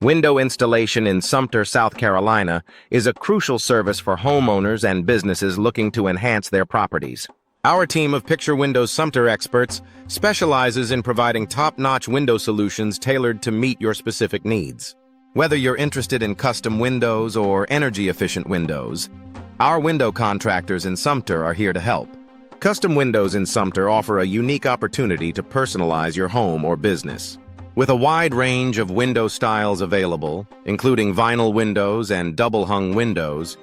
Window installation in Sumter, South Carolina, is a crucial service for homeowners and businesses looking to enhance their properties. Our team of Picture Windows Sumter experts specializes in providing top-notch window solutions tailored to meet your specific needs. Whether you're interested in custom windows or energy-efficient windows, our window contractors in Sumter are here to help. Custom windows in Sumter offer a unique opportunity to personalize your home or business. With a wide range of window styles available, including vinyl windows and double-hung windows,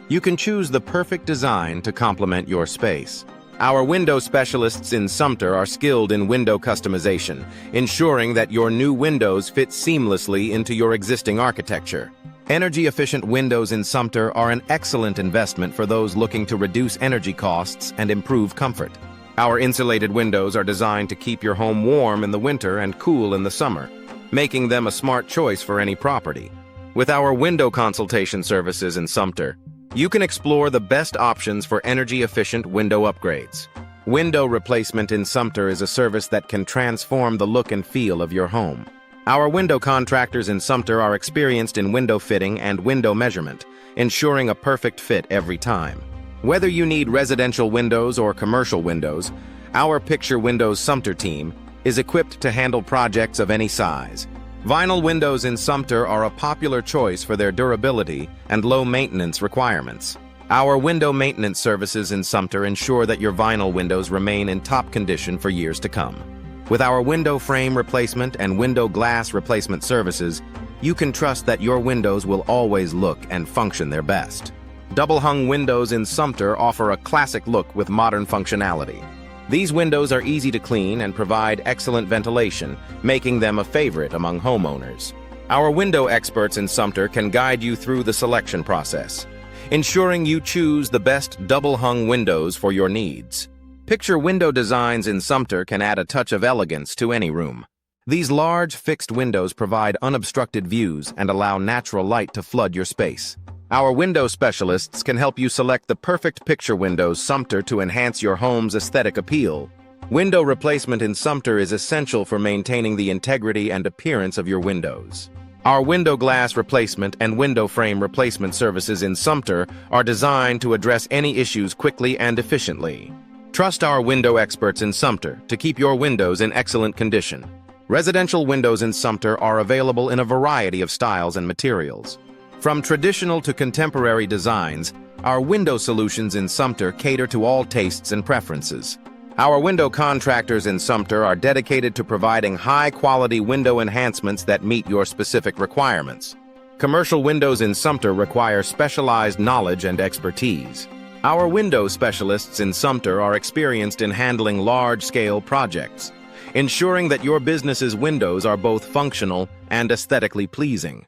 you can choose the perfect design to complement your space. Our window specialists in Sumter are skilled in window customization, ensuring that your new windows fit seamlessly into your existing architecture. Energy-efficient windows in Sumter are an excellent investment for those looking to reduce energy costs and improve comfort. Our insulated windows are designed to keep your home warm in the winter and cool in the summer, making them a smart choice for any property. With our window consultation services in Sumter, you can explore the best options for energy-efficient window upgrades. Window replacement in Sumter is a service that can transform the look and feel of your home. Our window contractors in Sumter are experienced in window fitting and window measurement, ensuring a perfect fit every time. Whether you need residential windows or commercial windows, our Picture Windows Sumter team is equipped to handle projects of any size. Vinyl windows in Sumter are a popular choice for their durability and low maintenance requirements. Our window maintenance services in Sumter ensure that your vinyl windows remain in top condition for years to come. With our window frame replacement and window glass replacement services, you can trust that your windows will always look and function their best. Double-hung windows in Sumter offer a classic look with modern functionality. These windows are easy to clean and provide excellent ventilation, making them a favorite among homeowners. Our window experts in Sumter can guide you through the selection process, ensuring you choose the best double-hung windows for your needs. Picture window designs in Sumter can add a touch of elegance to any room. These large, fixed windows provide unobstructed views and allow natural light to flood your space. Our window specialists can help you select the perfect Picture Windows Sumter to enhance your home's aesthetic appeal. Window replacement in Sumter is essential for maintaining the integrity and appearance of your windows. Our window glass replacement and window frame replacement services in Sumter are designed to address any issues quickly and efficiently. Trust our window experts in Sumter to keep your windows in excellent condition. Residential windows in Sumter are available in a variety of styles and materials. From traditional to contemporary designs, our window solutions in Sumter cater to all tastes and preferences. Our window contractors in Sumter are dedicated to providing high-quality window enhancements that meet your specific requirements. Commercial windows in Sumter require specialized knowledge and expertise. Our window specialists in Sumter are experienced in handling large-scale projects, ensuring that your business's windows are both functional and aesthetically pleasing.